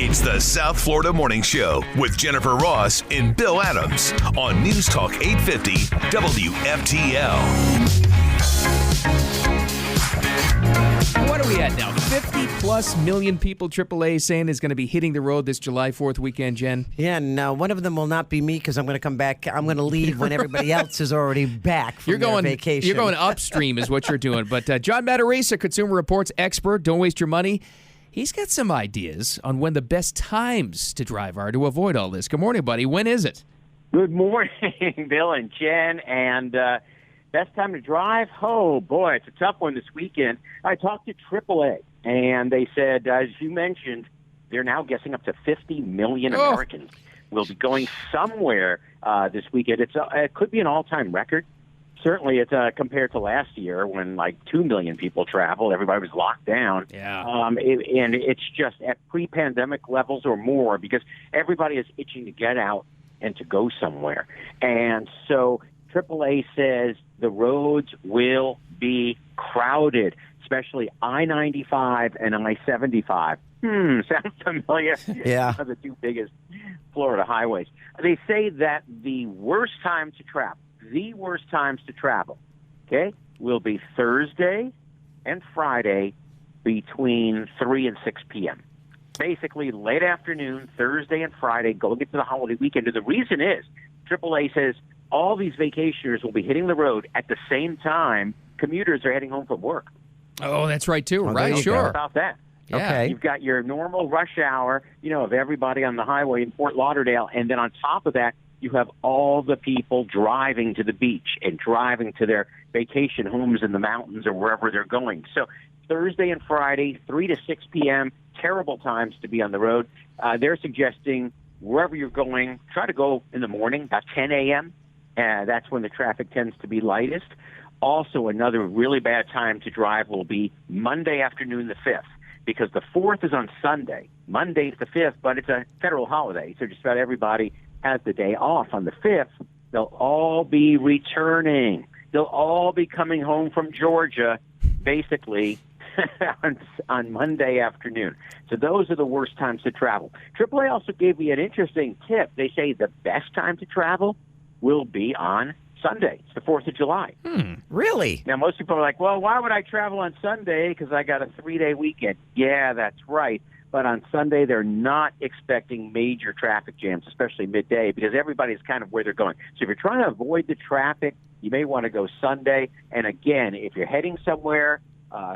It's the South Florida Morning Show with Jennifer Ross and Bill Adams on News Talk 850 WFTL. What are we at now? 50-plus million people AAA saying is going to be hitting the road this July 4th weekend, Jen? Yeah, no, one of them will not be me because I'm going to come back. I'm going to leave when everybody else is already back from their vacation. You're going upstream is what you're doing. But John Matarese, Consumer Reports expert, don't waste your money. He's got some ideas on when the best times to drive are to avoid all this. Good morning, buddy. When is it? Good morning, Bill and Jen. And best time to drive? Oh, boy, it's a tough one this weekend. I talked to AAA, and they said, as you mentioned, they're now guessing up to 50 million Americans will be going somewhere this weekend. It could be an all-time record. Certainly, it's compared to last year when like 2 million people traveled. Everybody was locked down. Yeah. And it's just at pre-pandemic levels or more because everybody is itching to get out and to go somewhere. And so AAA says the roads will be crowded, especially I-95 and I-75. Sounds familiar. Yeah. The two biggest Florida highways. They say that the worst times to travel, okay, will be Thursday and Friday between 3 and 6 p.m. Basically, late afternoon, Thursday and Friday, going into the holiday weekend. And the reason is, AAA says all these vacationers will be hitting the road at the same time commuters are heading home from work. Oh, that's right, too. Right, How sure. about that? Yeah. Okay. You've got your normal rush hour, of everybody on the highway in Fort Lauderdale, and then on top of that, you have all the people driving to the beach and driving to their vacation homes in the mountains or wherever they're going. So Thursday and Friday, 3 to 6 p.m., terrible times to be on the road. They're suggesting wherever you're going, try to go in the morning, about 10 a.m. That's when the traffic tends to be lightest. Also, another really bad time to drive will be Monday afternoon, the 5th, because the 4th is on Sunday. Monday is the 5th, but it's a federal holiday, so just about everybody has the day off. On the 5th, they'll all be returning. They'll all be coming home from Georgia, basically, on Monday afternoon. So those are the worst times to travel. AAA also gave me an interesting tip. They say the best time to travel will be on Sunday. It's the 4th of July. Really? Now, most people are like, well, why would I travel on Sunday? Because I got a 3-day weekend. Yeah, that's right. But on Sunday, they're not expecting major traffic jams, especially midday, because everybody's kind of where they're going. So if you're trying to avoid the traffic, you may want to go Sunday. And again, if you're heading somewhere,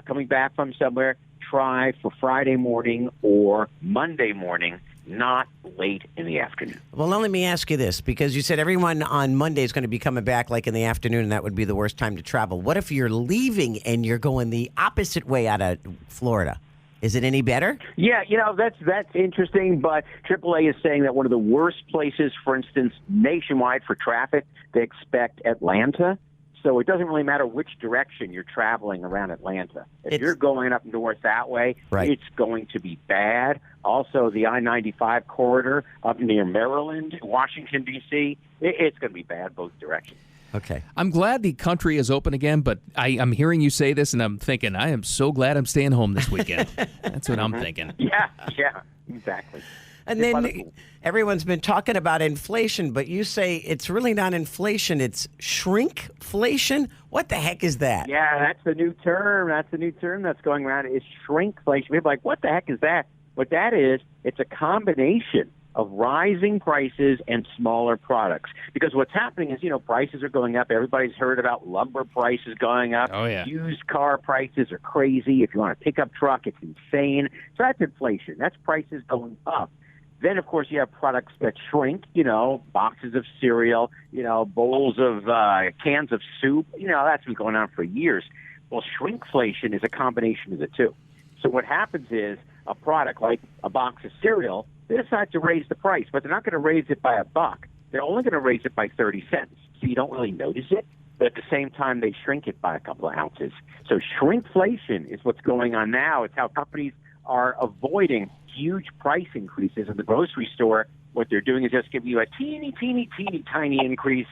coming back from somewhere, try for Friday morning or Monday morning, not late in the afternoon. Well, now let me ask you this, because you said everyone on Monday is going to be coming back like in the afternoon, and that would be the worst time to travel. What if you're leaving and you're going the opposite way out of Florida? Is it any better? Yeah, that's interesting, but AAA is saying that one of the worst places, for instance, nationwide for traffic, they expect Atlanta. So it doesn't really matter which direction you're traveling around Atlanta. If you're going up north that way, right, it's going to be bad. Also, the I-95 corridor up near Maryland, Washington, D.C., it's going to be bad both directions. Okay. I'm glad the country is open again, but I'm hearing you say this, and I'm thinking, I am so glad I'm staying home this weekend. That's what I'm thinking. Yeah, exactly. And then everyone's been talking about inflation, but you say it's really not inflation, it's shrinkflation? What the heck is that? Yeah, that's the new term. That's going around. Is shrinkflation. People are like, what the heck is that? What that is, it's a combination of rising prices and smaller products. Because what's happening is, prices are going up. Everybody's heard about lumber prices going up. Oh, yeah. Used car prices are crazy. If you want a pickup truck, it's insane. So that's inflation. That's prices going up. Then, of course, you have products that shrink, boxes of cereal, bowls of cans of soup. That's been going on for years. Well, shrinkflation is a combination of the two. So what happens is a product like a box of cereal, they decide to raise the price, but they're not going to raise it by $1. They're only going to raise it by 30 cents. So you don't really notice it, but at the same time, they shrink it by a couple of ounces. So shrinkflation is what's going on now. It's how companies are avoiding huge price increases in the grocery store. What they're doing is just giving you a teeny tiny increase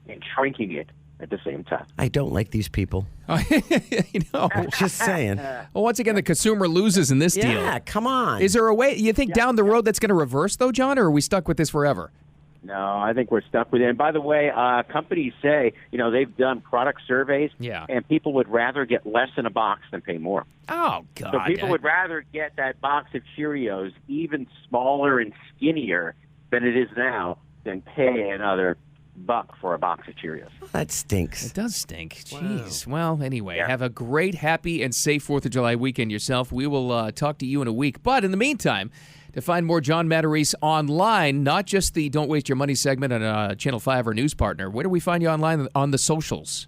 and shrinking it at the same time. I don't like these people. Just saying. Well, once again, the consumer loses in this deal. Yeah, come on. Is there a way, you think down the road that's going to reverse, though, John, or are we stuck with this forever? No, I think we're stuck with it. And by the way, companies say, they've done product surveys, and people would rather get less in a box than pay more. Oh, God. So people would rather get that box of Cheerios even smaller and skinnier than it is now than pay another $1 for a box of Cheerios. Well, that stinks. It does stink. Jeez. Wow. Well, anyway, have a great, happy, and safe 4th of July weekend yourself. We will talk to you in a week. But in the meantime, to find more John Matarese online, not just the Don't Waste Your Money segment on Channel 5 or News Partner, where do we find you online on the socials?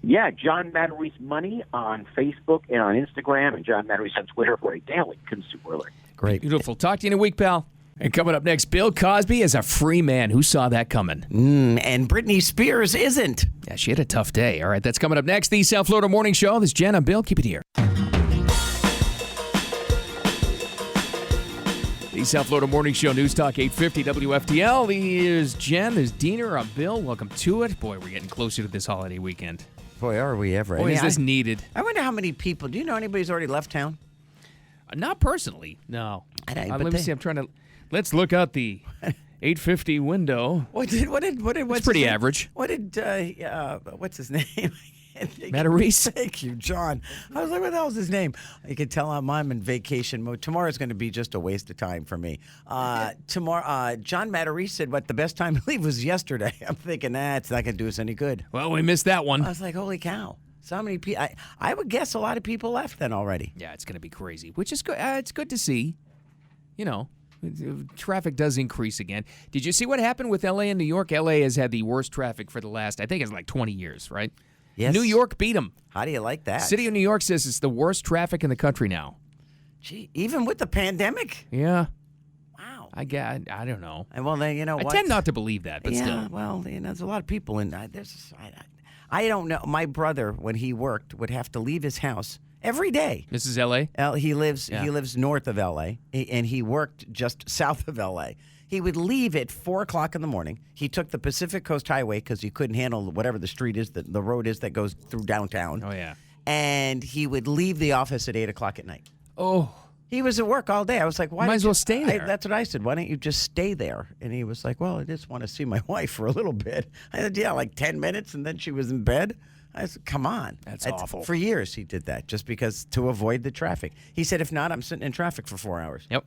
Yeah, John Matarese Money on Facebook and on Instagram, and John Matarese on Twitter for a daily consumer alert. Great. Beautiful. Talk to you in a week, pal. And coming up next, Bill Cosby is a free man. Who saw that coming? And Britney Spears isn't. Yeah, she had a tough day. All right, that's coming up next. The South Florida Morning Show. This is Jen. I'm Bill. Keep it here. The South Florida Morning Show, News Talk 850 WFTL. There's Jen, there's Diener, I'm Bill. Welcome to it. Boy, we're getting closer to this holiday weekend. Boy, are we ever. Boy, is this needed. I wonder how many people, do you know anybody's already left town? Not personally, no. But let me see, I'm trying to, let's look out the 850 window. What's pretty average. What's his name? Matarese. Thank you, John. I was like, what the hell's his name? You can tell I'm in vacation mode. Tomorrow's going to be just a waste of time for me. Tomorrow, John Matarese said, the best time to leave was yesterday. I'm thinking, it's not going to do us any good. Well, we missed that one. I was like, holy cow. So many people. I would guess a lot of people left then already. Yeah, it's going to be crazy, which is good. It's good to see. Traffic does increase again. Did you see what happened with L.A. and New York? L.A. has had the worst traffic for the last, I think it's like 20 years, right? Yes. New York beat them. How do you like that? City of New York says it's the worst traffic in the country now. Gee, even with the pandemic? Yeah. Wow. I don't know. And well, then, what? I tend not to believe that, but still. Well, there's a lot of people in I don't know. My brother, when he worked, would have to leave his house every day. This is L.A.? He lives north of L.A., and he worked just south of L.A. He would leave at 4 o'clock in the morning. He took the Pacific Coast Highway because he couldn't handle whatever the street is, the road is that goes through downtown. Oh, yeah. And he would leave the office at 8 o'clock at night. Oh. He was at work all day. I was like, why? Might as well stay there. That's what I said. Why don't you just stay there? And he was like, well, I just want to see my wife for a little bit. I said, yeah, like 10 minutes, and then she was in bed. I said, come on. That's awful. For years he did that just because to avoid the traffic. He said, if not, I'm sitting in traffic for 4 hours. Yep.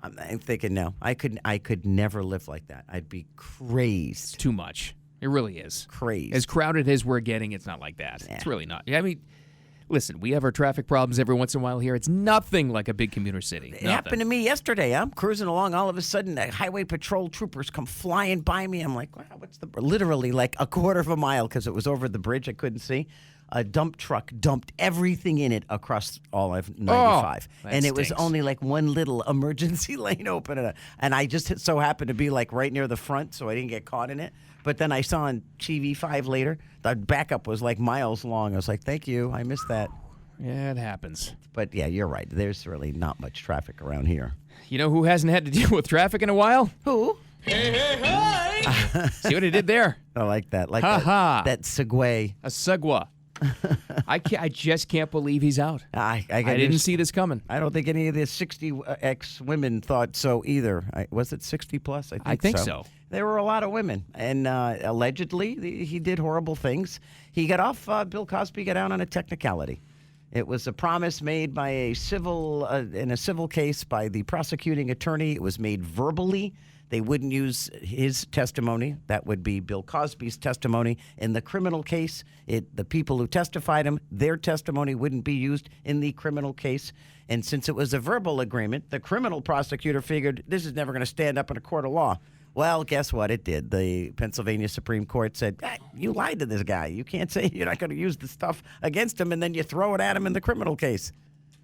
I'm thinking, no, I could never live like that. I'd be crazed. It's too much. It really is. Crazed. As crowded as we're getting, it's not like that. It's really not. I mean, listen, we have our traffic problems every once in a while here. It's nothing like a big commuter city. It happened to me yesterday. I'm cruising along. All of a sudden, the highway patrol troopers come flying by me. I'm like, wow, literally like a quarter of a mile because it was over the bridge. I couldn't see. A dump truck dumped everything in it across all of 95. And it was only like one little emergency lane open. And I just so happened to be like right near the front, so I didn't get caught in it. But then I saw on TV5 later, the backup was like miles long. I was like, thank you. I missed that. Yeah, it happens. But yeah, you're right. There's really not much traffic around here. You know who hasn't had to deal with traffic in a while? Who? Hey. See what I did there? I like that. Like that segue. A segue. I just can't believe he's out. I didn't see this coming. I don't think any of the 60 ex-women thought so either. Was it 60 plus? I think so. There were a lot of women, and allegedly he did horrible things. He got off. Bill Cosby got out on a technicality. It was a promise made by in a civil case by the prosecuting attorney. It was made verbally. They wouldn't use his testimony. That would be Bill Cosby's testimony. In the criminal case, the people who testified him, their testimony wouldn't be used in the criminal case. And since it was a verbal agreement, the criminal prosecutor figured this is never going to stand up in a court of law. Well, guess what? It did. The Pennsylvania Supreme Court said, you lied to this guy. You can't say you're not going to use the stuff against him, and then you throw it at him in the criminal case.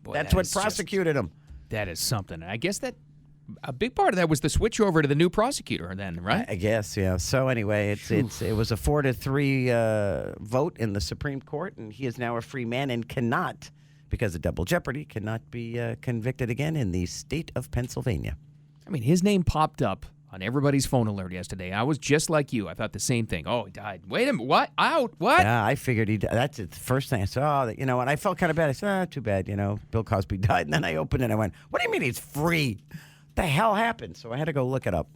Boy, that's what prosecuted him. That is something. I guess that a big part of that was the switch over to the new prosecutor then, right? I guess, yeah. So anyway, it was a 4-3 vote in the Supreme Court, and he is now a free man and cannot, because of double jeopardy, cannot be convicted again in the state of Pennsylvania. I mean, his name popped up on everybody's phone alert yesterday. I was just like you. I thought the same thing. Oh, he died. Wait a minute. What? Out? What? Yeah, I figured he died. That's the first thing I saw. And I felt kind of bad. I said, too bad, Bill Cosby died. And then I opened it and I went, what do you mean he's free? What the hell happened? So I had to go look it up.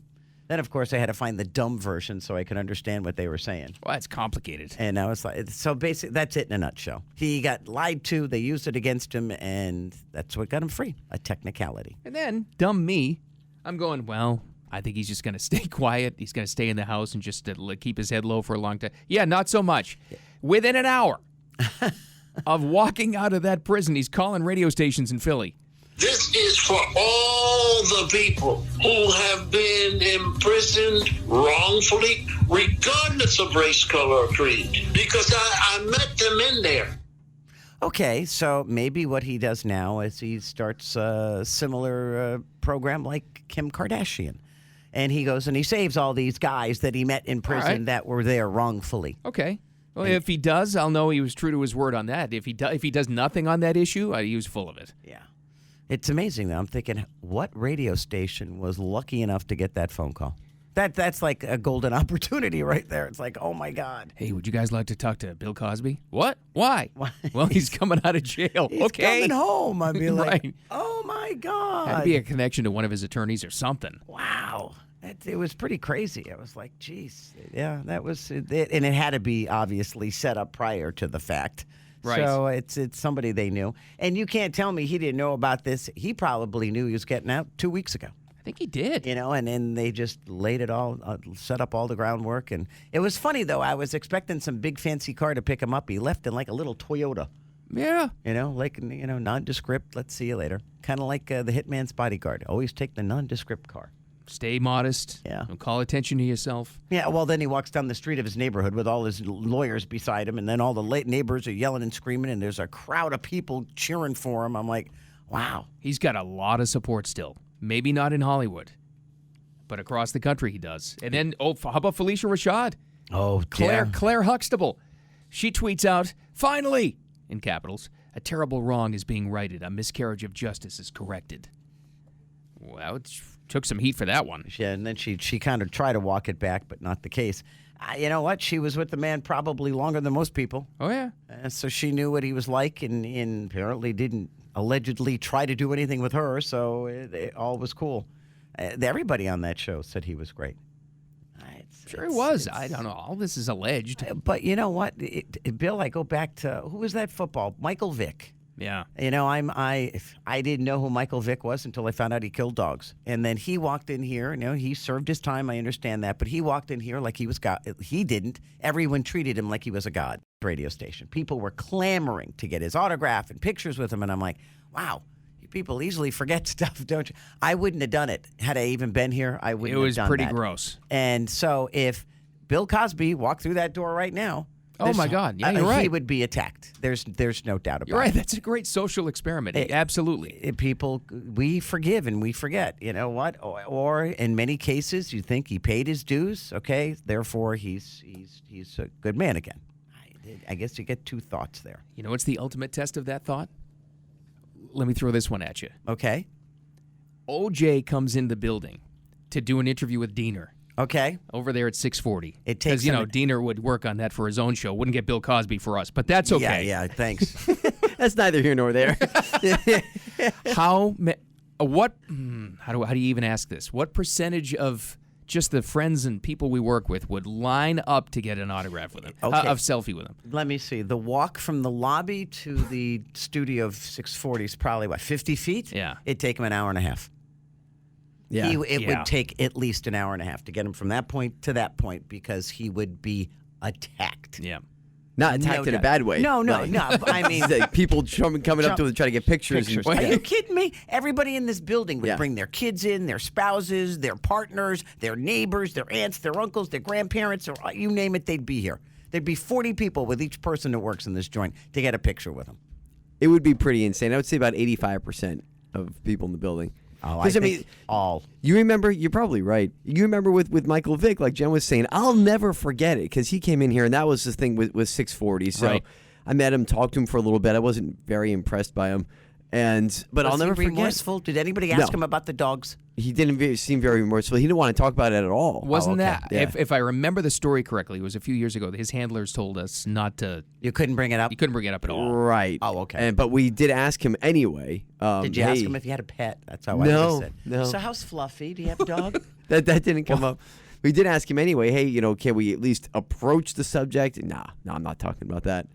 Then, of course, I had to find the dumb version so I could understand what they were saying. Well, it's complicated. And I was like, so basically, that's it in a nutshell. He got lied to, they used it against him, and that's what got him free, a technicality. And then, dumb me, I'm going, well, I think he's just going to stay quiet. He's going to stay in the house and just keep his head low for a long time. Yeah, not so much. Within an hour of walking out of that prison, he's calling radio stations in Philly. This is for all the people who have been imprisoned wrongfully, regardless of race, color, or creed, because I met them in there. Okay, so maybe what he does now is he starts a similar program like Kim Kardashian. And he goes and he saves all these guys that he met in prison that were there wrongfully. Okay. Well, if he does, I'll know he was true to his word on that. If he does nothing on that issue, he was full of it. Yeah. It's amazing, though. I'm thinking, what radio station was lucky enough to get that phone call? That's like a golden opportunity right there. It's like, oh, my God. Hey, would you guys like to talk to Bill Cosby? What? Why? Well, he's coming out of jail. He's coming home. I'd be like, right. Oh, my God. Had to be a connection to one of his attorneys or something. Wow. It was pretty crazy. I was like, geez. Yeah, that was it. And it had to be obviously set up prior to the fact. Right. So it's somebody they knew. And you can't tell me he didn't know about this. He probably knew he was getting out 2 weeks ago. I think he did. And then they just laid it all, set up all the groundwork. And it was funny, though. I was expecting some big fancy car to pick him up. He left in like a little Toyota. Yeah. Nondescript. Let's see you later. Kind of like the hitman's bodyguard. Always take the nondescript car. Stay modest. Yeah. Don't call attention to yourself. Yeah, well, then he walks down the street of his neighborhood with all his lawyers beside him, and then all the neighbors are yelling and screaming, and there's a crowd of people cheering for him. I'm like, wow. He's got a lot of support still. Maybe not in Hollywood, but across the country he does. And then, how about Felicia Rashad? Oh, Claire Huxtable. She tweets out, finally, in capitals, a terrible wrong is being righted. A miscarriage of justice is corrected. Well, took some heat for that one. Yeah, and then she kind of tried to walk it back, but not the case. You know what? She was with the man probably longer than most people. Oh, yeah. So she knew what he was like and apparently didn't allegedly try to do anything with her, so it all was cool. Everybody on that show said he was great. Sure he was. I don't know. All this is alleged. But you know what? Bill, I go back to, who was that football? Michael Vick. Yeah. I didn't know who Michael Vick was until I found out he killed dogs. And then he walked in here. He served his time. I understand that. But he walked in here like he was God. He didn't. Everyone treated him like he was a god. Radio station. People were clamoring to get his autograph and pictures with him. And I'm like, wow, you people easily forget stuff, don't you? I wouldn't have done it. Had I even been here, I wouldn't have done that. It was pretty gross. And so if Bill Cosby walked through that door right now, oh, my God. Yeah, you're right. He would be attacked. There's no doubt about it. You're right. That's a great social experiment. Absolutely. People, we forgive and we forget. You know what? Or in many cases, you think he paid his dues. Okay, therefore he's a good man again. I guess you get two thoughts there. You know what's the ultimate test of that thought? Let me throw this one at you. Okay. OJ comes in the building to do an interview with Diener. Okay. Over there at 640. It takes because, Diener would work on that for his own show. Wouldn't get Bill Cosby for us, but that's okay. Yeah, thanks. That's neither here nor there. How do you even ask this? What percentage of just the friends and people we work with would line up to get an autograph with him, Okay. a selfie with him? Let me see. The walk from the lobby to the studio of 640 is probably, 50 feet? Yeah. It'd take him an hour and a half. Yeah. It would take at least an hour and a half to get him from that point to that point because he would be attacked. Yeah. Not attacked in a doubt. bad way. No. I mean, Like people coming up to him to try to get pictures. Are you kidding me? Everybody in this building would Yeah. bring their kids in, their spouses, their partners, their neighbors, their aunts, their uncles, their grandparents, or you name it, they'd be here. There'd be 40 people with each person that works in this joint to get a picture with him. It would be pretty insane. I would say about 85% of people in the building. Oh, I think all. You remember, you're probably right. You remember with Michael Vick, like Jen was saying, I'll never forget it because he came in here and that was the thing with 640. So Right. I met him, talked to him for a little bit. I wasn't very impressed by him. But I'll never Was he forget. remorseful? Did anybody ask him about the dogs? He didn't seem very remorseful. He didn't want to talk about it at all. Wasn't okay. that, Yeah. if I remember the story correctly, it was a few years ago. His handlers told us not to. You couldn't bring it up? You couldn't bring it up at all. Right. Oh, okay. But we did ask him anyway. Did you ask him if he had a pet? That's how I No, just said. no. So how's Fluffy? Do you have a dog? That didn't come up. We did ask him anyway, hey, can we at least approach the subject? Nah, I'm not talking about that.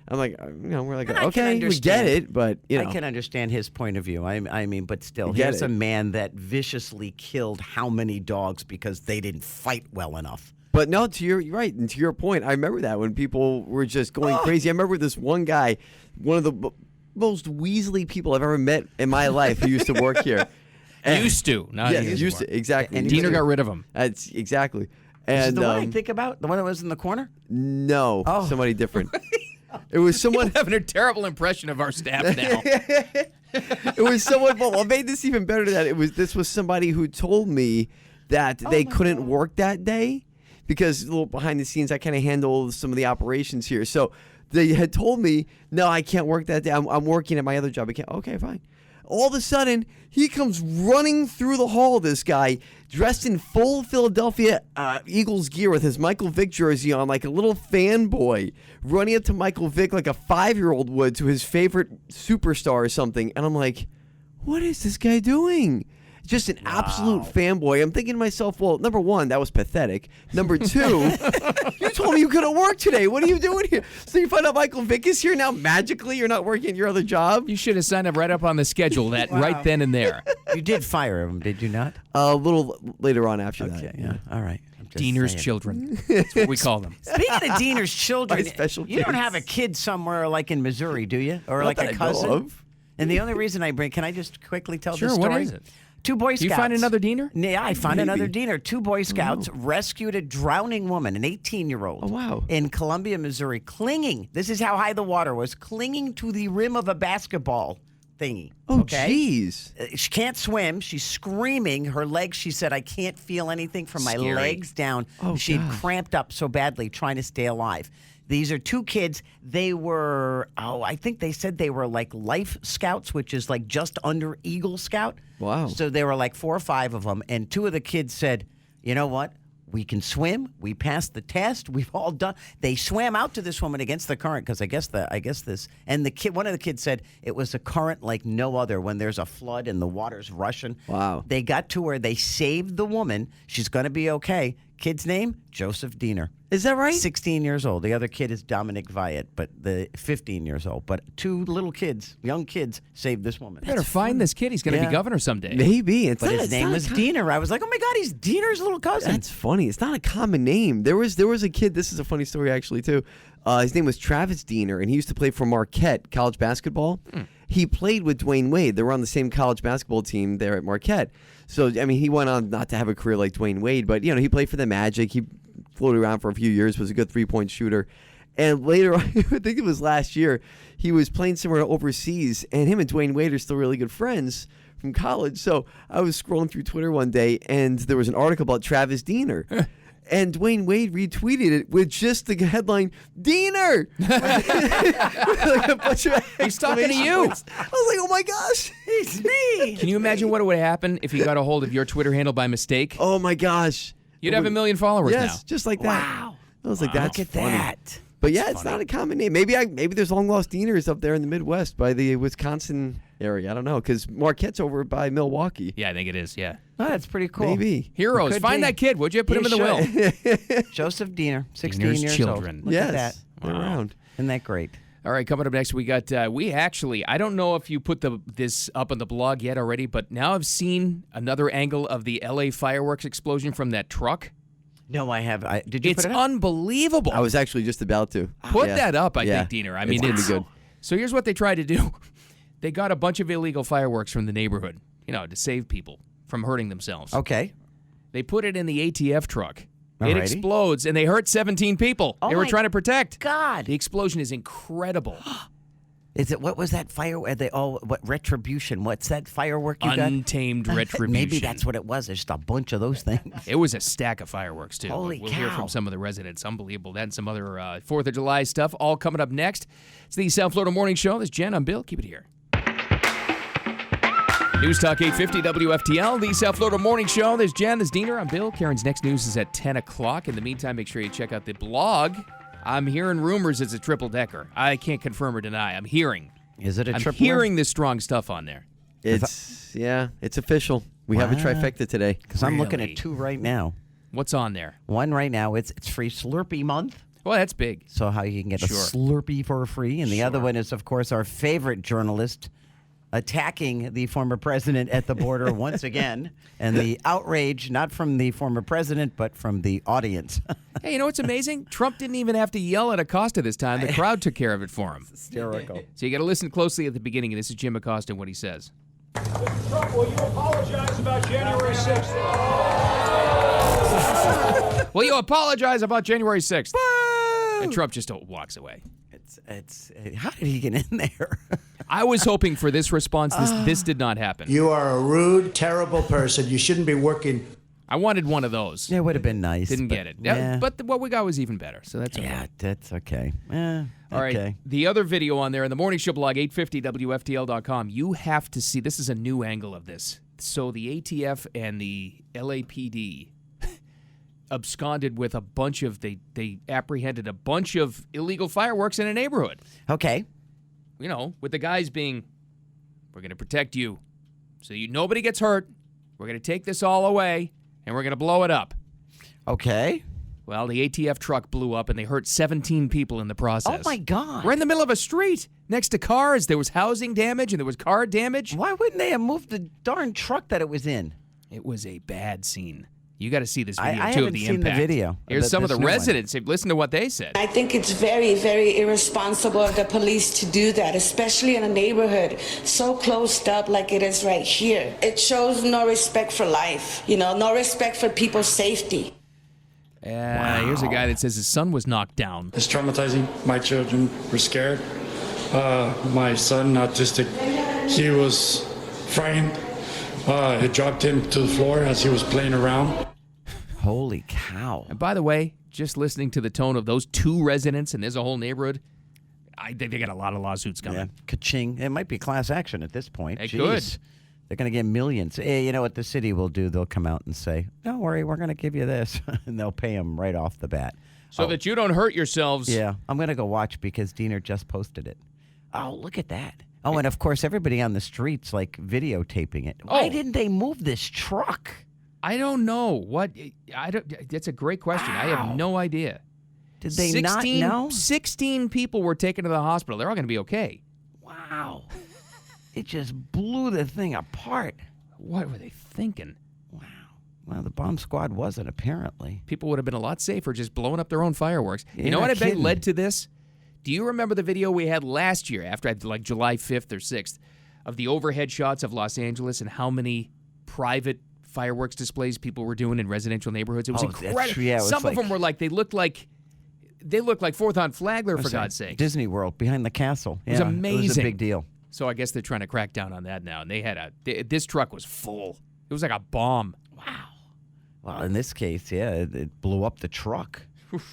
I'm like, we're like, And I can okay, we get understand. it, but, I can understand his point of view. I mean, but still, Get here's it. a man that viciously killed how many dogs because they didn't fight well enough. But no, you're right. And to your point, I remember that when people were just going crazy. I remember this one guy, one of the most weaselly people I've ever met in my life who used to work here. Used to, not Yeah, anymore. used to, exactly. And Diener got rid of him. That's exactly. This is And the one I think about? The one that was in the corner? no, Oh. somebody different. It was someone. Having a terrible impression of our staff now. It was someone. Well, what made this even better than that? This was somebody who told me that they couldn't work that day because a little behind the scenes, I kind of handle some of the operations here. So they had told me, no, I can't work that day. I'm working at my other job. I can't. Okay, fine. All of a sudden, he comes running through the hall, this guy, dressed in full Philadelphia Eagles gear with his Michael Vick jersey on, like a little fanboy, running up to Michael Vick like a 5-year-old would to his favorite superstar or something. And I'm like, what is this guy doing? Just an absolute fanboy. I'm thinking to myself, well, number one, that was pathetic. Number two, you told me you couldn't work today. What are you doing here? So you find out Michael Vick is here now magically. You're not working at your other job. You should have signed up right up on the schedule right then and there. You did fire him, did you not? A little later on after that. Yeah. All right. I'm just Diener's saying. children. That's what we call them. Speaking of Diener's children, My special you don't kids. have a kid somewhere like in Missouri, do you? Or Not like that a I know cousin? of. And the only reason I bring, can I just quickly tell Sure, the story? what is it? Two Boy Scouts. You find another Diener? Yeah, I found Maybe. another Diener. Two Boy Scouts rescued a drowning woman, an 18-year-old. Oh, wow. In Columbia, Missouri, clinging. This is how high the water was, clinging to the rim of a basketball thingy. Oh, okay? jeez. She can't swim. She's screaming. Her legs, she said, I can't feel anything from my Scary. legs down. Oh, she had gosh. cramped up so badly trying to stay alive. These are two kids. They were, I think they said they were like Life Scouts, which is like just under Eagle Scout. Wow. So there were like 4 or 5 of them. And 2 of the kids said, you know what? We can swim. We passed the test. We've all done. They swam out to this woman against the current because I guess this. And the kid, one of the kids said it was a current like no other when there's a flood and the water's rushing. Wow. They got to where they saved the woman. She's going to be okay. Kid's name, Joseph Diener. Is that right? 16 years old. The other kid is Dominic Viet, but the 15 years old. But 2 little kids, young kids, saved this woman. Better find this kid. He's going to Yeah. be governor someday. Maybe. But his name was Diener. I was like, oh my God, he's Diener's little cousin. That's funny. It's not a common name. There was a kid. This is a funny story actually too. His name was Travis Diener, and he used to play for Marquette college basketball. He played with Dwayne Wade. They were on the same college basketball team there at Marquette. So I mean, he went on not to have a career like Dwayne Wade, but he played for the Magic. He floated around for a few years. Was a good 3-point shooter. And later, I think it was last year, he was playing somewhere overseas, and him and Dwayne Wade are still really good friends from college. So I was scrolling through Twitter one day, and there was an article about Travis Diener. And Dwayne Wade retweeted it with just the headline, Diener! With like a bunch of He's talking to exclamation you. points. I was like, oh my gosh, it's me. Can you imagine what would happen if he got a hold of your Twitter handle by mistake? Oh my gosh. You'd have 1 million followers Yes, now. just like that. Wow. I was like, that's Look at funny. that. But yeah, it's not a common name. Maybe there's long lost Dieners up there in the Midwest by the Wisconsin area. I don't know, because Marquette's over by Milwaukee. Yeah, I think it is, yeah. Oh, that's pretty cool. Maybe. Heroes, Could find be. that kid, would you? Put him in the will. Joseph Diener, 16 Diener's years children. old. Look Yes, at that. they're around. Isn't that great? All right, coming up next, we got, I don't know if you put this up on the blog yet already, but now I've seen another angle of the LA fireworks explosion from that truck. No, I have. Did you It's put it up? unbelievable. I was actually just about to. Put Yeah. that up, I Yeah. think, Diener. I mean, It's gonna be it's good. So here's what they tried to do. They got a bunch of illegal fireworks from the neighborhood, to save people from hurting themselves. Okay. They put it in the ATF truck. It Alrighty. explodes, and they hurt 17 people. Oh they were my trying to protect. God. The explosion is incredible. Is it, what was that fire? Are they all, what, retribution? What's that firework you got? Untamed retribution. Maybe that's what it was. There's just a bunch of those things. It was a stack of fireworks, too. Holy We'll hear cow. from some of the residents. Unbelievable. That and some other 4th of July stuff all coming up next. It's the South Florida Morning Show. This is Jen. I'm Bill. Keep it here. News Talk 850 WFTL, the South Florida Morning Show. There's Jen, there's Diener, I'm Bill. Karen's next news is at 10 o'clock. In the meantime, make sure you check out the blog. I'm hearing rumors it's a triple-decker. I can't confirm or deny. I'm hearing. Is it a triple? I'm hearing this strong stuff on there. It's official. We have a trifecta today. Because I'm looking at two right now. What's on there? One right now, it's free Slurpee month. Well, that's big. So how you can get a Sure. Slurpee for free. And the other one is, of course, our favorite journalist attacking the former president at the border once again. And the outrage, not from the former president, but from the audience. Hey, you know what's amazing? Trump didn't even have to yell at Acosta this time. The crowd took care of it for him. Hysterical. So you got to listen closely at the beginning. This is Jim Acosta and what he says. Mr. Trump, will you apologize about January 6th? Will you apologize about January 6th? And Trump just walks away. It's how did he get in there? I was hoping for this response. This did not happen. You are a rude, terrible person. You shouldn't be working. I wanted one of those. It would have been nice. Didn't get it. Yeah. But what we got was even better. So that's okay. Yeah, that's okay. All right. Okay. The other video on there in the morning show blog, 850WFTL.com, you have to see. This is a new angle of this. So the ATF and the LAPD absconded with a bunch of, they apprehended a bunch of illegal fireworks in a neighborhood. Okay. You know, with the guys being, we're going to protect you so nobody gets hurt. We're going to take this all away, and we're going to blow it up. Okay. Well, the ATF truck blew up, and they hurt 17 people in the process. Oh, my God. We're in the middle of a street next to cars. There was housing damage, and there was car damage. Why wouldn't they have moved the darn truck that it was in? It was a bad scene. You got to see this video, I too, of haven't the seen impact. the video. Here's some of the This new one. residents. Listen to what they said. I think it's very, very irresponsible of the police to do that, especially in a neighborhood so closed up like it is right here. It shows no respect for life, no respect for people's safety. Here's a guy that says his son was knocked down. It's traumatizing. My children were scared. My son, autistic, he was frightened. It dropped him to the floor as he was playing around. Holy cow. And by the way, just listening to the tone of those two residents, and there's a whole neighborhood, I think they got a lot of lawsuits coming. Yeah. Ka-ching. It might be class action at this point. It Jeez. could. They're going to get millions. You know what the city will do? They'll come out and say, don't worry, we're going to give you this. And they'll pay them right off the bat. So that you don't hurt yourselves. Yeah. I'm going to go watch because Diener just posted it. Oh, look at that. Oh, and of course, everybody on the streets like videotaping it. Why didn't they move this truck? I don't know. That's a great question. I have no idea. Did they not know? 16 people were taken to the hospital. They're all going to be okay. Wow. It just blew the thing apart. What were they thinking? Wow. Well, the bomb squad wasn't, apparently. People would have been a lot safer just blowing up their own fireworks. You're you know not what I bet kidding. led to this? Do you remember the video we had last year, after like July 5th or 6th, of the overhead shots of Los Angeles and how many private fireworks displays people were doing in residential neighborhoods? It was incredible. Yeah, it was Some of them were like they looked like 4th on Flagler, for God's sake. Disney World behind the castle. It was amazing. It was a big deal. So I guess they're trying to crack down on that now. And they had this truck was full. It was like a bomb. Wow. Well, in this case, yeah, it blew up the truck.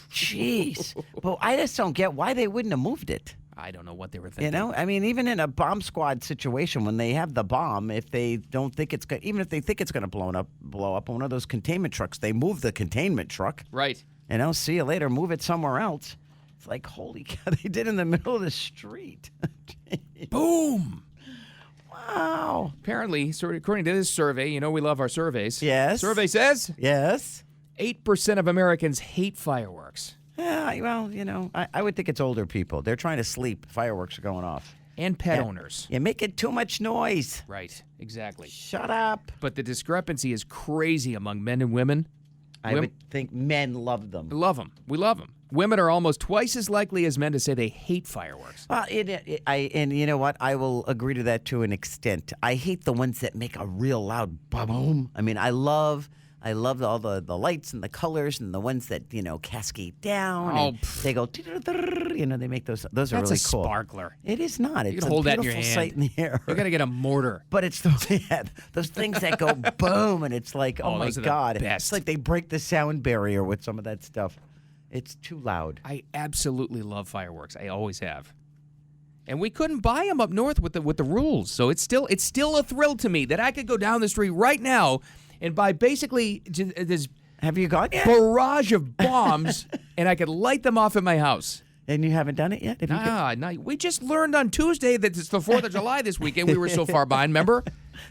Jeez. But I just don't get why they wouldn't have moved it. I don't know what they were thinking. You know, I mean, even in a bomb squad situation, when they have the bomb, if they don't think it's going, even if they think it's going to blow up on one of those containment trucks, they move the containment truck. Right. And I'll see you later. Move it somewhere else. It's like, holy cow, they did in the middle of the street. Boom. Wow. Apparently, according to this survey, we love our surveys. Yes. Survey says Yes. 8% of Americans hate fireworks. Yeah, well, I would think it's older people. They're trying to sleep. Fireworks are going off. And pet owners. You're making too much noise. Right, exactly. Shut up. But the discrepancy is crazy among men and women. I would think men love them. Love them. We love them. Women are almost twice as likely as men to say they hate fireworks. Well, and you know what? I will agree to that to an extent. I hate the ones that make a real loud boom. I mean, I love all the lights and the colors and the ones that, cascade down. Oh, and they go, they make those. Those are That's really a cool. sparkler. It is not. It's can a hold that in beautiful your hand. sight in the air. You got to get a mortar. But it's those things that go boom, and it's like, oh my those are the God. best. It's like they break the sound barrier with some of that stuff. It's too loud. I absolutely love fireworks. I always have. And we couldn't buy them up north with the rules. So it's still a thrill to me that I could go down the street right now and buy basically this Have you gone yet? barrage of bombs, and I could light them off at my house. And you haven't done it yet? No. We just learned on Tuesday that it's the 4th of July this weekend. We were so far behind, remember?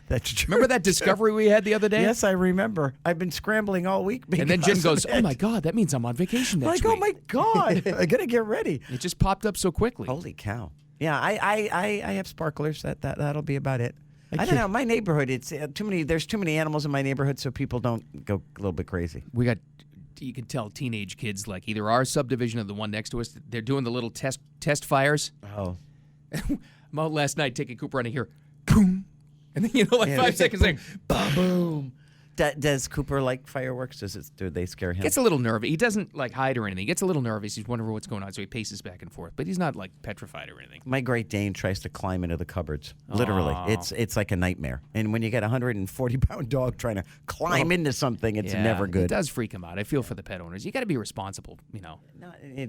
That's true. Remember that discovery we had the other day? Yes, I remember. I've been scrambling all week. And then Jen goes, "Oh my God, that means I'm on vacation next week." Oh my God, I gotta get ready. It just popped up so quickly. Holy cow! Yeah, I have sparklers. That'll be about it. I don't know. My neighborhood, it's too many. There's too many animals in my neighborhood, so people don't go a little bit crazy. We got. You can tell teenage kids like either our subdivision or the one next to us. They're doing the little test fires. Oh, I'm out last night taking Cooper on here, boom, and then 5 seconds later, boom. Does Cooper like fireworks? Do they scare him? Gets a little nervous. He doesn't like hide or anything. He gets a little nervous. He's wondering what's going on, so he paces back and forth. But he's not like petrified or anything. My Great Dane tries to climb into the cupboards. Literally, it's like a nightmare. And when you get a 140-pound dog trying to climb into something, it's never good. It does freak him out. I feel for the pet owners. You got to be responsible, No,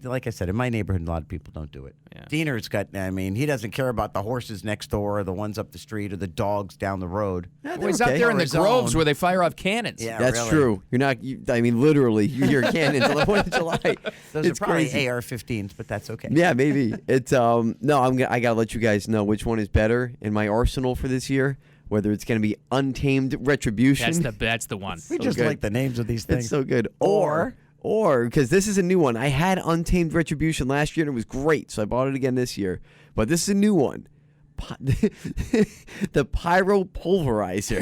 like I said, in my neighborhood, a lot of people don't do it. Yeah. Diener's got. I mean, he doesn't care about the horses next door, or the ones up the street, or the dogs down the road. Well, he's out there in the groves where they fire off cannons. Yeah, That's really. true. You're not. I mean, literally, you hear cannons on the 4th of July. Those It's are probably crazy. AR-15s, but that's okay. Yeah, maybe. It's no. I gotta let you guys know which one is better in my arsenal for this year. Whether it's gonna be Untamed Retribution. That's the one. We just good. like the names of these things. It's so good. Or because this is a new one. I had Untamed Retribution last year and it was great, so I bought it again this year. But this is a new one. The Pyro Pulverizer.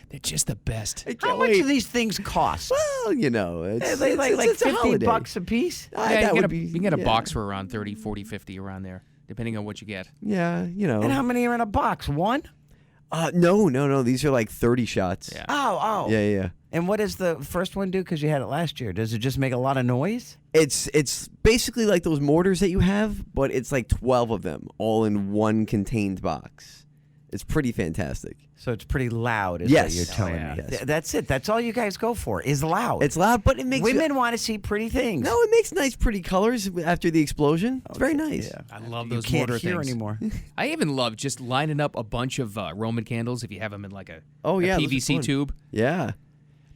They're just the best. How much do these things cost? Well, it's like it's a holiday. $50 a piece. Yeah, you can get a box for around 30, 40, 50 around there, depending on what you get. Yeah, And how many are in a box? One? No. These are like 30 shots. Yeah. Oh. Yeah. And what does the first one do? Because you had it last year. Does it just make a lot of noise? It's basically like those mortars that you have, but it's like 12 of them all in one contained box. It's pretty fantastic. So it's pretty loud, is Yes. what you're telling me. Yes. That's it. That's all you guys go for, is loud. It's loud, but it makes Women want to see pretty things. No, it makes nice, pretty colors after the explosion. It's very nice. Yeah. I love You those can't mortar hear things anymore. I even love just lining up a bunch of Roman candles if you have them in like a Oh, yeah, those are PVC fun. tube. Yeah.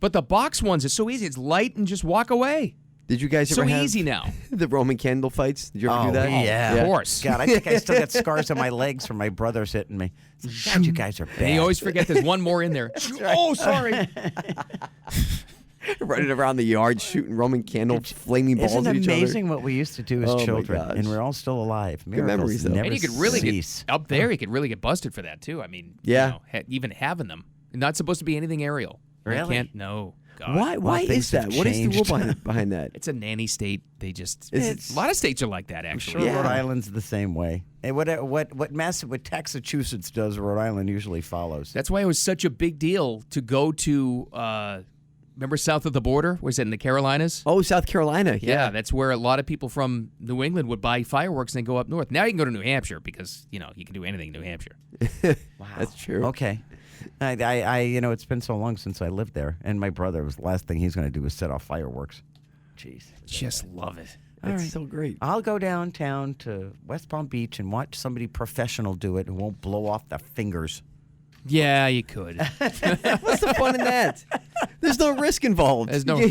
But the box ones is so easy. It's light and just walk away. Did you guys So ever have easy now. the Roman candle fights? Did you ever do that? yeah. Of course. God, I think I still got scars on my legs from my brothers hitting me. God, you guys are bad. And you always forget there's one more in there. Oh, sorry. Running around the yard shooting Roman candle flaming balls Isn't at it each other. amazing what we used to do as Oh, my children? gosh. And we're all still alive. Good memories, though. Never And you could really cease. get up there. You could really get busted for that too. I mean, Yeah. even having them. Not supposed to be anything aerial. You Really? can't. No. God. Why Well, is things have that? What is the rule changed. behind that? It's a nanny state. They just. It's- A lot of states are like that. I'm Actually. sure Yeah. Rhode Island's the same way. And what Massachusetts does, Rhode Island usually follows. That's why it was such a big deal to go to. Remember south of the border? Was it in the Carolinas? Oh, South Carolina. Yeah, that's where a lot of people from New England would buy fireworks and then go up north. Now you can go to New Hampshire because you can do anything in New Hampshire. Wow. That's true. Okay. I it's been so long since I lived there, and my brother was the last thing he's going to do is set off fireworks. Jeez. Just love it. It's so great. I'll go downtown to West Palm Beach and watch somebody professional do it who won't blow off their fingers. Yeah, you could. What's the fun in that? There's no risk involved. There's no.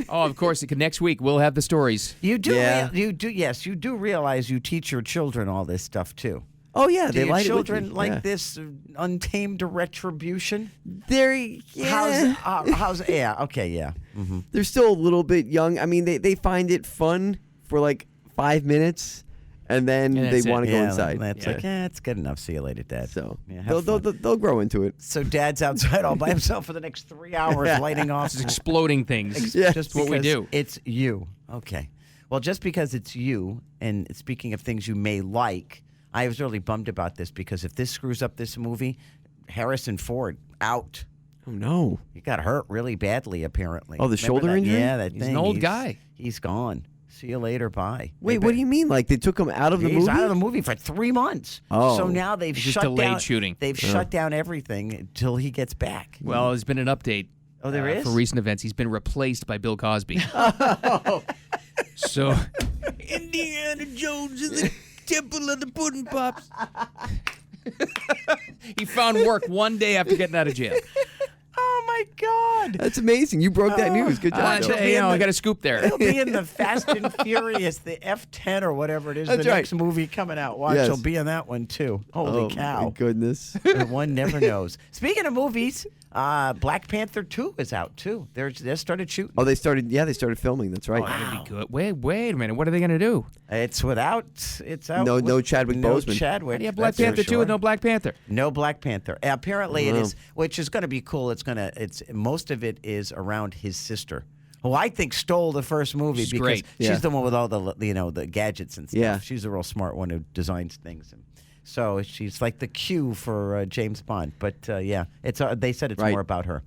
Oh, of course. Next week we'll have the stories. You do, Yeah. you do realize you teach your children all this stuff too. Oh yeah, Do they your like children it like this untamed retribution? They're yeah. How's yeah? Okay, yeah. Mm-hmm. They're still a little bit young. I mean, they find it fun for like 5 minutes, and then And they that's it. want to go Yeah, inside. That's like, it's good enough. See you later, Dad. So Yeah, have they'll grow into it. So Dad's outside all by himself for the next 3 hours, lighting off. Just exploding things. Yeah. Just what we because do. It's you. Okay. Well, just because it's you, and speaking of things you may like, I was really bummed about this because if this screws up this movie, Harrison Ford out. Oh no. He got hurt really badly, apparently. Oh, the Remember shoulder that? injury? Yeah, that He's thing. an old guy. He's gone. See you later. Bye. Wait, what do you mean? Like they took him out of the He's movie? out of the movie for 3 months. Oh. So now they've Just shut delayed down shooting. They've shut down everything until he gets back. Well, there's been an update. Oh, there is? For recent events. He's been replaced by Bill Cosby. So, Indiana Jones is the Temple of the Pudding Pops. He found work one day after getting out of jail. Oh my God! That's amazing. You broke that news. Good job. Bill. I got a scoop there. He'll be in the Fast and Furious, the F10 or whatever it is, That's the right. next movie coming out. Watch, Yes. he'll be in that one too. Holy cow! My goodness. One never knows. Speaking of movies, Black Panther 2 is out too. They started shooting. Oh, they started. Yeah, they started filming. That's right. That'd be good. Wait a minute. What are they going to do? It's out. No Chadwick no Boseman. Chadwick. How do you have Black that's for Panther 2 sure. with no Black Panther? No Black Panther. Apparently, it Wow. is, which is going to be cool. It's most of it is around his sister, who I think stole the first movie She's because great. Yeah. she's the one with all the the gadgets and stuff. Yeah. She's a real smart one who designs things, and so she's like the Q for James Bond. But yeah, it's they said it's Right. more about her.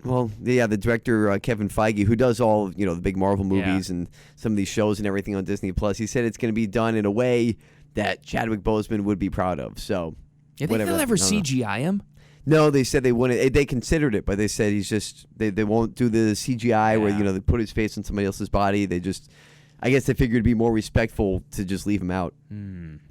Well, yeah, the director Kevin Feige, who does all the big Marvel movies and some of these shows and everything on Disney Plus, he said it's going to be done in a way that Chadwick Boseman would be proud of. So, You think whatever. they'll ever I don't know. CGI him? No, they said they wouldn't. They considered it, but they said he's just they won't do the CGI where they put his face on somebody else's body. They just, I guess they figured it'd be more respectful to just leave him out.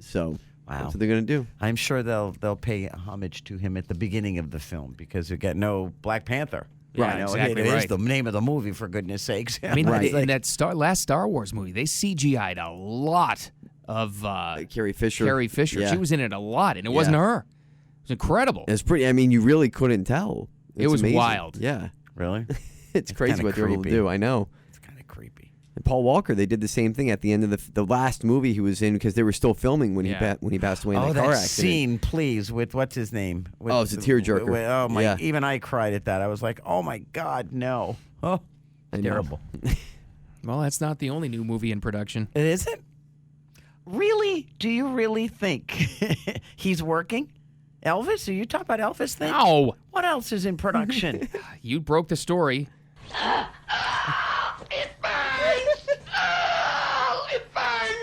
So Wow. that's what they're gonna do. I'm sure they'll pay homage to him at the beginning of the film because you got no Black Panther. Right, exactly It is right. the name of the movie, for goodness sakes. I mean, It's in like- that last Star Wars movie, they CGI'd a lot of Carrie Fisher. Carrie Fisher. Yeah. She was in it a lot, and it wasn't her. It was incredible. It's pretty. I mean, you really couldn't tell. It was amazing. wild. Yeah, Really? it's crazy kinda what they're able to creepy. do. I know. It's kind of creepy. And Paul Walker, they did the same thing at the end of the last movie he was in because they were still filming when he passed away in Oh, that car that accident. scene, please, with what's his name? With, Oh, it's a tearjerker. Oh my! Yeah. Even I cried at that. I was like, "Oh my God, no!" Oh, I know. terrible. Well, that's not the only new movie in production. It isn't. Really? Do you really think he's working? Elvis? Are you talking about Elvis thing? No. What else is in production? You broke the story.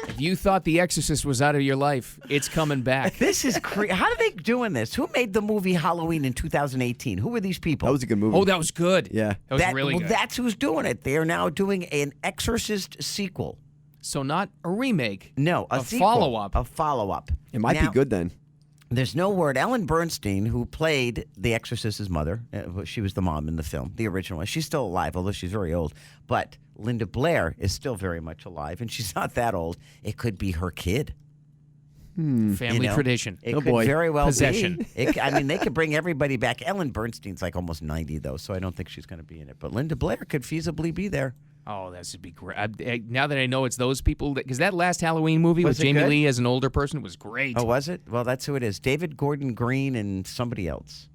If you thought The Exorcist was out of your life, it's coming back. This is how are they doing this? Who made the movie Halloween in 2018? Who were these people? That was a good movie. Oh, that was good. Yeah. That was really good. That's who's doing it. They are now doing an Exorcist sequel. So not a remake. No, a sequel. follow-up. A follow-up. It might be good then. There's no word. Ellen Bernstein, who played the Exorcist's mother, she was the mom in the film, the original one. She's still alive, although she's very old. But Linda Blair is still very much alive, and she's not that old. It could be her kid. Family tradition. It Oh, could boy. very well Possession. be. I mean, they could bring everybody back. Ellen Bernstein's like almost 90, though, so I don't think she's going to be in it. But Linda Blair could feasibly be there. Oh, that would be great. Now that I know it's those people, because that last Halloween movie Was with it Jamie good? Lee as an older person was great. Oh, was it? Well, that's who it is. David Gordon Green and somebody else.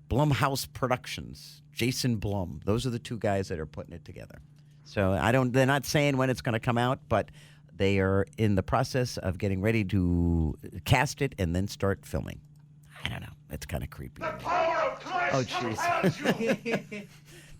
Blumhouse Productions. Jason Blum. Those are the two guys that are putting it together. So they're not saying when it's going to come out, but they are in the process of getting ready to cast it and then start filming. I don't know. It's kind of creepy. Oh, jeez.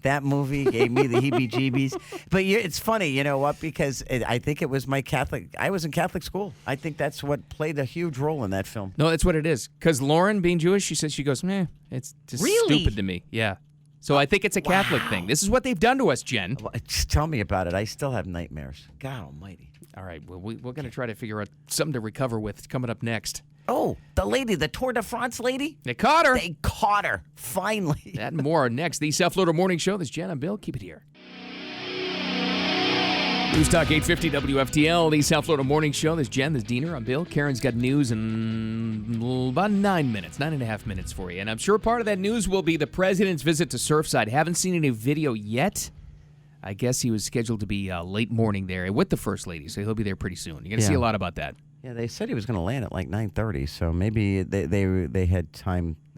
That movie gave me the heebie-jeebies. But it's funny, you know what? Because I think it was I was in Catholic school. I think that's what played a huge role in that film. No, that's what it is. Because Lauren, being Jewish, she goes, meh, it's just Really? stupid to me. Yeah. So I think it's a Catholic thing. This is what they've done to us, Jen. Well, just tell me about it. I still have nightmares. God almighty. All right, well, we're going to try to figure out something to recover with coming up next. Oh, the lady, the Tour de France lady? They caught her. They caught her, finally. That and more next. The South Florida Morning Show. This is Jen and Bill. Keep it here. News Talk 850 WFTL, the South Florida Morning Show. There's Jen, there's Diener, I'm Bill. Karen's got news in about 9.5 minutes for you. And I'm sure part of that news will be the president's visit to Surfside. Haven't seen any video yet. I guess he was scheduled to be late morning there with the First Lady, so he'll be there pretty soon. You're going to see a lot about that. Yeah, they said he was going to land at like 9:30, so maybe they had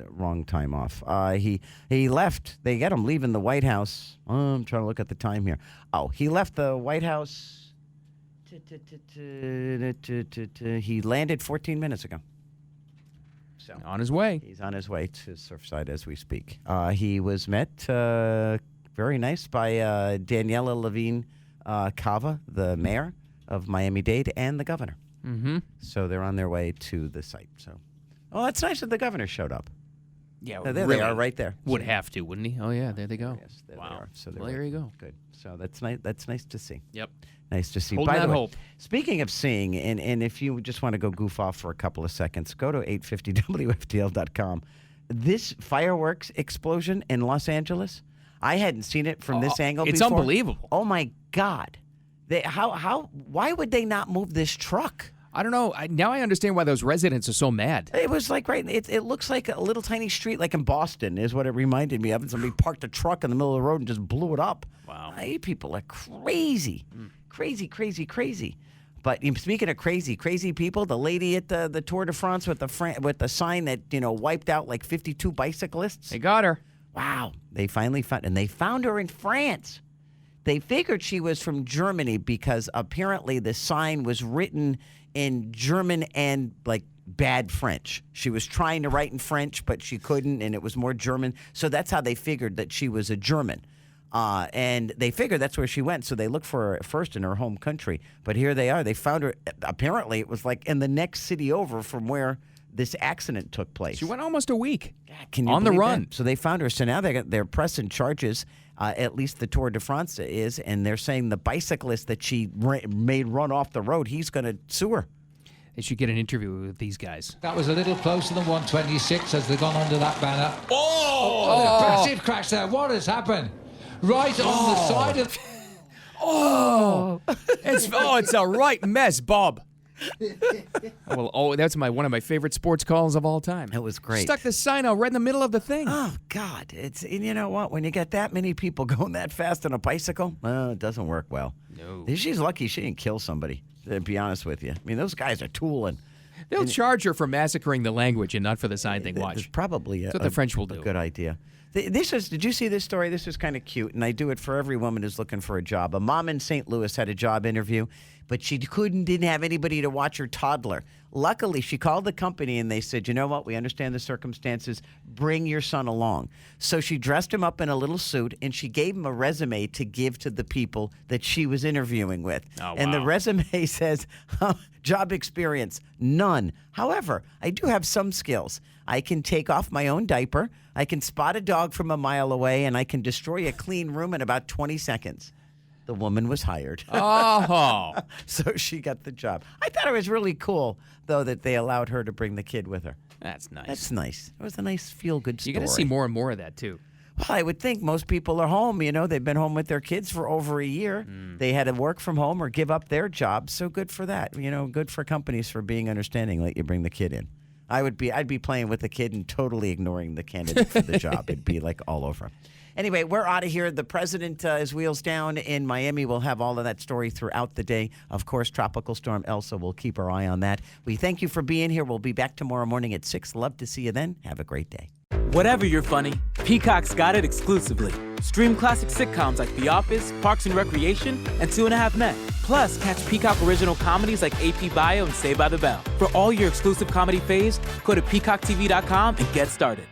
wrong time off. He left. They got him leaving the White House. I'm trying to look at the time here. Oh, he left the White House. He landed 14 minutes ago. So On his way. he's on his way to Surfside as we speak. He was met very nice by Daniela Levine Cava, the mayor of Miami-Dade, and the governor. Mm-hmm. So they're on their way to the site. So, oh, that's nice that the governor showed up. Yeah, There they really are, right there. Would have to, wouldn't he? Oh yeah, there they go. Yes, there wow. they are. So well, there you go. Good. So that's nice. That's nice to see. Yep. Nice to see. Holding By the that way, hope. speaking of seeing, and if you just want to go goof off for a couple of seconds, go to 850WFTL.com. This fireworks explosion in Los Angeles, I hadn't seen it from this angle it's before. unbelievable. Oh, my God. Why would they not move this truck? I don't know. Now I understand why those residents are so mad. It was like, right, it looks like a little tiny street like in Boston is what it reminded me of. And somebody parked a truck in the middle of the road and just blew it up. Wow. You people are crazy. Crazy, crazy, crazy. But speaking of crazy people, the lady at the Tour de France with the sign that, wiped out like 52 bicyclists. They got her. Wow. They finally found her in France. They figured she was from Germany because apparently the sign was written in German and like bad French. She was trying to write in French, but she couldn't, and it was more German. So that's how they figured that she was a German. And they figured that's where she went. So they looked for her first in her home country. But here they are. They found her. Apparently, it was like in the next city over from where this accident took place. She went almost a week. Can you on the believe run. that? So they found her. So now they're pressing charges. At least the Tour de France is, and they're saying the bicyclist that she made run off the road, he's going to sue her. They should get an interview with these guys. That was a little closer than 126 as they've gone under that banner. Oh! Massive crash there. What has happened? Right on the side of... It's a right mess, Bob. That's one of my favorite sports calls of all time. It was great. Stuck the sign out right in the middle of the thing. Oh, God. And you know what? When you get that many people going that fast on a bicycle, it doesn't work well. No. She's lucky she didn't kill somebody, to be honest with you. I mean, those guys are tooling. They'll charge her for massacring the language and not for the sign thing. Watch. It's probably That's what the French will do. A good idea. Did you see this story? This is kind of cute, and I do it for every woman who's looking for a job. A mom in St. Louis had a job interview, but she didn't have anybody to watch her toddler. Luckily, she called the company, and they said, you know what? We understand the circumstances. Bring your son along. So she dressed him up in a little suit, and she gave him a resume to give to the people that she was interviewing with. Oh, and the wow. resume says, job experience, none. However, I do have some skills. I can take off my own diaper. I can spot a dog from a mile away, and I can destroy a clean room in about 20 seconds. The woman was hired. Oh. So she got the job. I thought it was really cool, though, that they allowed her to bring the kid with her. That's nice. That's nice. It was a nice feel-good story. You're going to see more and more of that, too. Well, I would think most people are home. They've been home with their kids for over a year. They had to work from home or give up their job. So good for that. Good for companies for being understanding. Let you bring the kid in. I'd be playing with the kid and totally ignoring the candidate for the job. It'd be like all over. Anyway, we're out of here. The president is wheels down in Miami. We'll have all of that story throughout the day. Of course, Tropical Storm Elsa, we'll keep our eye on that. We thank you for being here. We'll be back tomorrow morning at 6. Love to see you then. Have a great day. Whatever you're funny, Peacock's got it exclusively. Stream classic sitcoms like The Office, Parks and Recreation, and 2.5 Men. Plus, catch Peacock original comedies like AP Bio and Saved by the Bell. For all your exclusive comedy faves, go to peacocktv.com and get started.